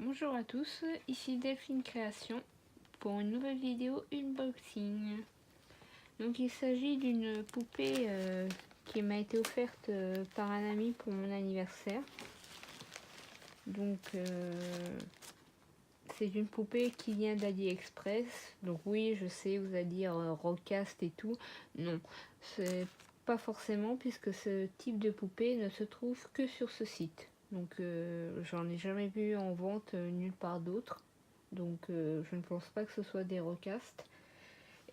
Bonjour à tous, ici Delphine Création pour une nouvelle vidéo unboxing. Donc il s'agit d'une poupée qui m'a été offerte par un ami pour mon anniversaire. Donc c'est une poupée qui vient d'AliExpress. Donc oui, je sais, vous allez dire Rockcast et tout. Non, c'est pas forcément, puisque ce type de poupée ne se trouve que sur ce site. Donc j'en ai jamais vu en vente nulle part d'autre. Donc je ne pense pas que ce soit des Rockcast.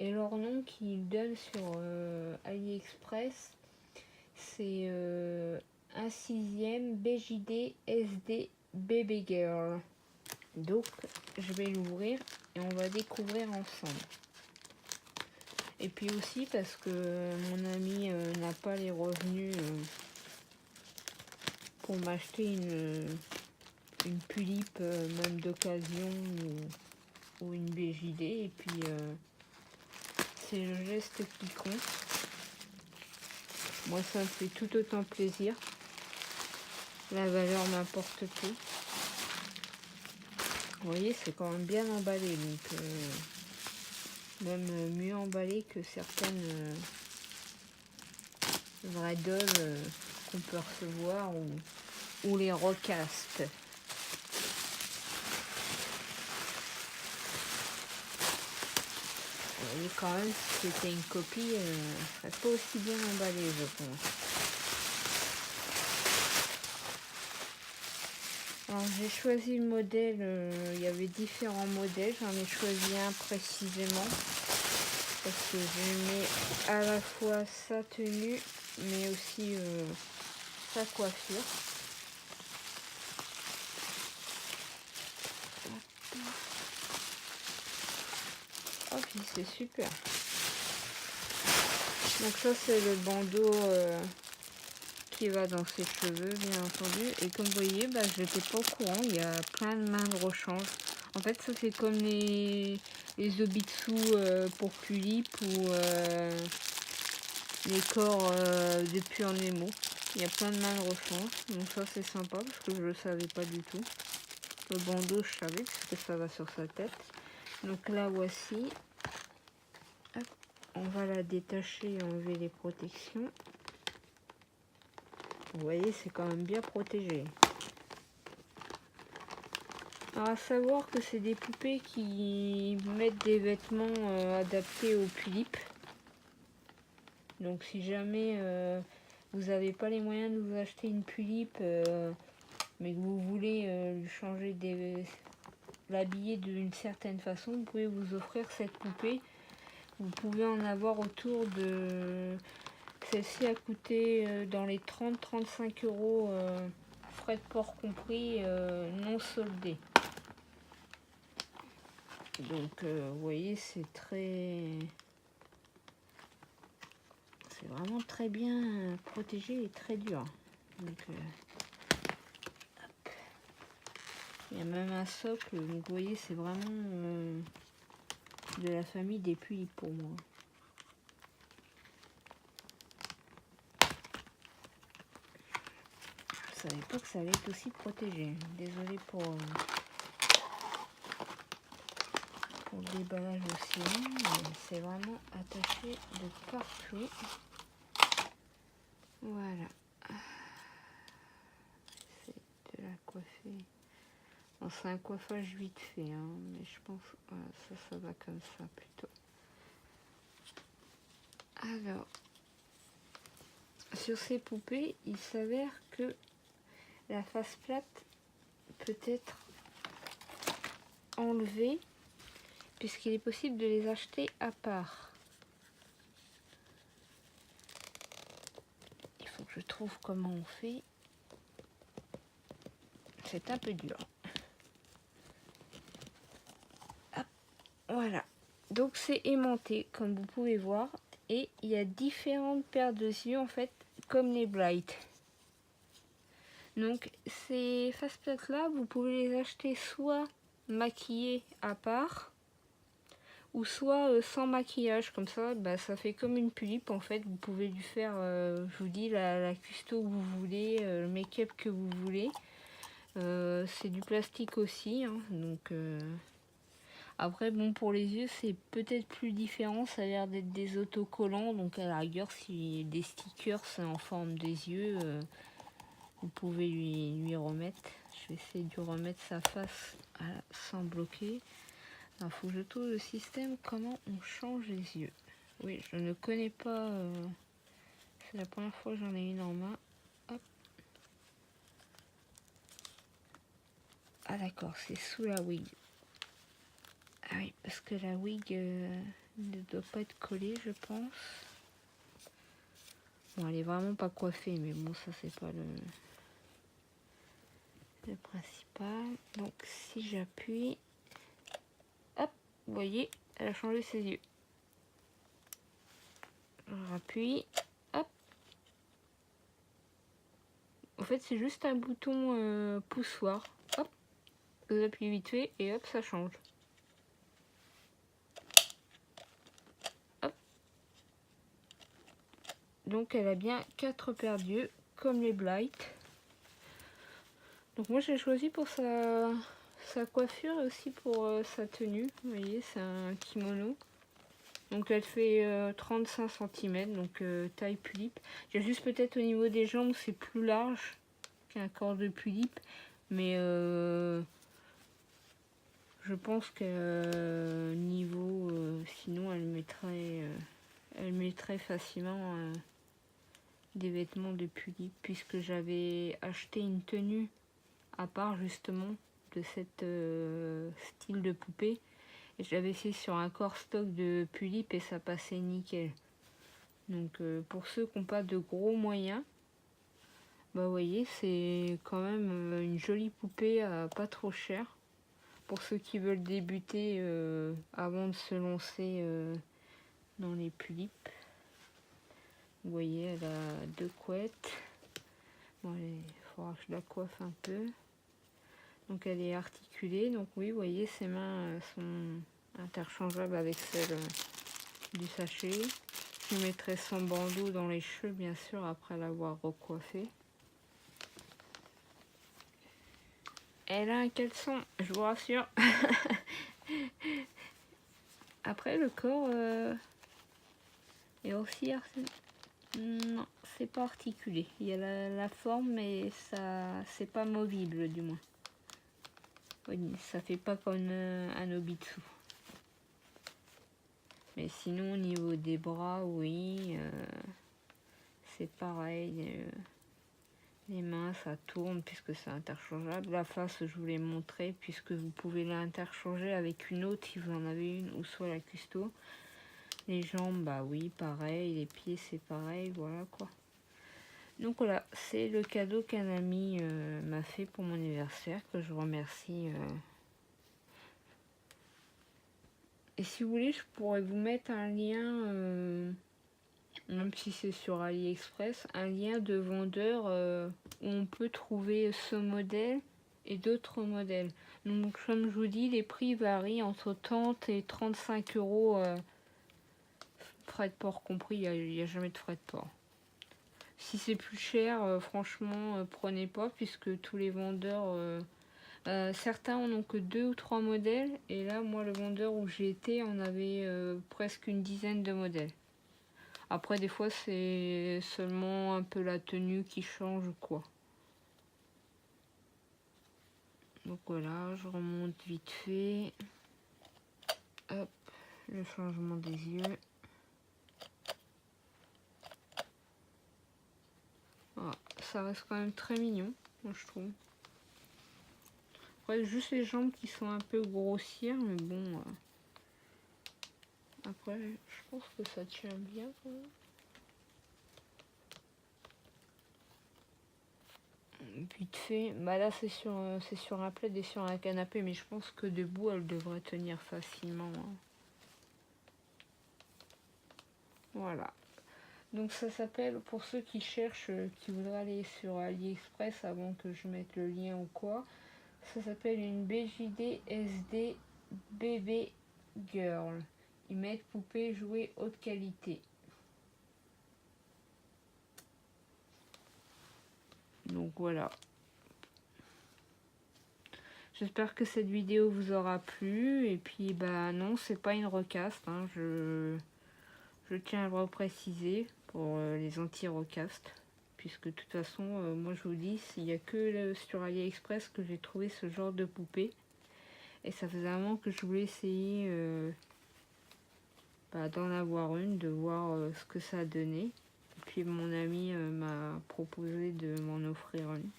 Et leur nom qu'ils donnent sur AliExpress, c'est 1/6 BJD SD Baby Girl. Donc je vais l'ouvrir et on va découvrir ensemble. Et puis aussi parce que mon ami n'a pas les revenus pour m'acheter une Pulippe même d'occasion ou une BJD. Et puis c'est le geste qui compte. Moi ça me fait tout autant plaisir. La valeur m'importe peu. Vous voyez, c'est quand même bien emballé, donc même mieux emballé que certaines vraies dolls qu'on peut recevoir ou les Rockcast. Vous voyez, quand même, si c'était une copie, ça serait pas aussi bien emballé, je pense. Alors j'ai choisi le modèle, il y avait différents modèles, j'en ai choisi un précisément parce que j'aimais à la fois sa tenue mais aussi sa coiffure. Oh puis c'est super. Donc ça c'est le bandeau qui va dans ses cheveux, bien entendu. Et comme vous voyez, je n'étais pas au courant, il y a plein de mains de rechange. En fait, ça c'est comme les Obitsu pour Pulippe ou les corps de Pure Nemo. Il y a plein de mains de rechange, donc ça c'est sympa parce que je le savais pas du tout. Le bandeau, je savais parce que ça va sur sa tête. Donc là voici. Hop, on va la détacher et enlever les protections. Vous voyez, c'est quand même bien protégé. Alors à savoir que c'est des poupées qui mettent des vêtements adaptés aux Pulippe. Donc si jamais vous n'avez pas les moyens de vous acheter une Pulippe, mais que vous voulez lui changer l'habiller d'une certaine façon, vous pouvez vous offrir cette poupée. Vous pouvez en avoir autour de... Celle-ci a coûté dans les 30-35 €, frais de port compris, non soldés. Donc vous voyez, c'est vraiment très bien protégé et très dur. Donc, il y a même un socle, donc vous voyez, c'est vraiment de la famille des Pulippe pour moi. Je savais pas que ça allait être aussi protégé. Désolée pour le déballage aussi, mais c'est vraiment attaché de partout. Voilà. C'est de la coiffer. Bon, c'est un coiffage vite fait, hein, mais je pense voilà, ça va comme ça plutôt. Alors, sur ces poupées, il s'avère que la face plate peut être enlevée puisqu'il est possible de les acheter à part. Il faut que je trouve comment on fait. C'est un peu dur. Hop, voilà. Donc c'est aimanté, comme vous pouvez voir. Et il y a différentes paires de yeux, en fait, comme les Bright. Donc ces faceplates là, vous pouvez les acheter soit maquillées à part, ou soit sans maquillage. Comme ça, ça fait comme une Pulippe en fait. Vous pouvez lui faire, je vous dis, la custo que vous voulez, le make-up que vous voulez. C'est du plastique aussi, hein, donc après bon, pour les yeux c'est peut-être plus différent, ça a l'air d'être des autocollants, donc à la rigueur si des stickers c'est en forme des yeux, vous pouvez lui remettre. Je vais essayer de lui remettre sa face sans bloquer. Il faut que je trouve le système comment on change les yeux. Oui, je ne connais pas, c'est la première fois que j'en ai une en main. Hop. Ah d'accord, c'est sous la wig. Ah oui, parce que la wig ne doit pas être collée, je pense. Bon, elle est vraiment pas coiffée, mais bon, ça c'est pas le principal. Donc si j'appuie, hop, vous voyez, elle a changé ses yeux. Je rappuie, hop. En fait, c'est juste un bouton poussoir. Hop, vous appuyez vite fait et hop, ça change. Hop. Donc elle a bien 4 paires d'yeux, comme les Blight. Donc moi j'ai choisi pour sa coiffure et aussi pour sa tenue. Vous voyez, c'est un kimono. Donc elle fait 35 cm, donc taille pulipe. J'ai juste peut-être au niveau des jambes, c'est plus large qu'un corps de pulipe. Mais je pense que niveau... sinon elle mettrait facilement des vêtements de pulipe. Puisque j'avais acheté une tenue à part justement de cette style de poupée. Et je l'avais fait sur un corps stock de pulipe et ça passait nickel. Donc pour ceux qui n'ont pas de gros moyens, bah vous voyez, c'est quand même une jolie poupée pas trop cher. Pour ceux qui veulent débuter avant de se lancer dans les pulipes. Vous voyez, elle a 2 couettes. Bon, il faudra que je la coiffe un peu. Donc elle est articulée. Donc oui, vous voyez, ses mains sont interchangeables avec celles du sachet. Je mettrai son bandeau dans les cheveux, bien sûr, après l'avoir recoiffé. Elle a un caleçon, je vous rassure. Après, le corps est aussi... Non, c'est pas articulé. Il y a la forme, mais ça, c'est pas movible, du moins. Oui, ça fait pas comme un Obitsu. Mais sinon, au niveau des bras, oui, c'est pareil. Les mains, ça tourne puisque c'est interchangeable. La face, je vous l'ai montré puisque vous pouvez l'interchanger avec une autre si vous en avez une, ou soit la custo. Les jambes, bah oui, pareil. Les pieds, c'est pareil, voilà quoi. Donc voilà, c'est le cadeau qu'un ami m'a fait pour mon anniversaire, que je remercie. Et si vous voulez, je pourrais vous mettre un lien, même si c'est sur AliExpress, un lien de vendeur où on peut trouver ce modèle et d'autres modèles. Donc comme je vous dis, les prix varient entre 30 et 35 euros, frais de port compris, il n'y a jamais de frais de port. Si c'est plus cher, franchement, prenez pas, puisque tous les vendeurs... certains en ont que 2 ou 3 modèles, et là, moi, le vendeur où j'ai été, on avait presque une dizaine de modèles. Après, des fois, c'est seulement un peu la tenue qui change, quoi. Donc voilà, je remonte vite fait. Hop, le changement des yeux. Voilà, ça reste quand même très mignon, moi, je trouve. Après, juste les jambes qui sont un peu grossières, mais bon... Après, je pense que ça tient bien quand même. Vite fait, bah là c'est sur un plaid et sur un canapé, mais je pense que debout elle devrait tenir facilement. Hein. Voilà. Donc ça s'appelle, pour ceux qui cherchent, qui voudraient aller sur AliExpress avant que je mette le lien ou quoi, ça s'appelle une BJD SD Baby Girl. Ils mettent poupée jouet haute qualité. Donc voilà. J'espère que cette vidéo vous aura plu. Et puis bah non, c'est pas une recaste, hein, je tiens à le repréciser pour les anti-recastes. Puisque de toute façon, moi je vous dis, il n'y a que sur AliExpress que j'ai trouvé ce genre de poupée. Et ça faisait un moment que je voulais essayer d'en avoir une, de voir ce que ça a donné. Et puis mon ami m'a proposé de m'en offrir une.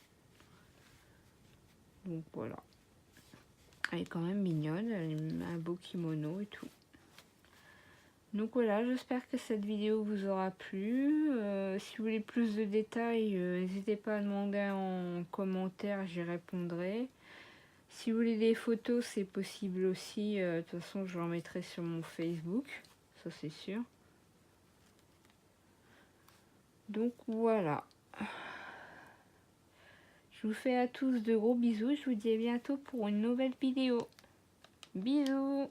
Donc voilà. Elle est quand même mignonne, elle a un beau kimono et tout. Donc voilà, j'espère que cette vidéo vous aura plu. Si vous voulez plus de détails, n'hésitez pas à demander en commentaire, j'y répondrai. Si vous voulez des photos, c'est possible aussi. De toute façon, je en mettrai sur mon Facebook, ça c'est sûr. Donc voilà. Je vous fais à tous de gros bisous. Je vous dis à bientôt pour une nouvelle vidéo. Bisous!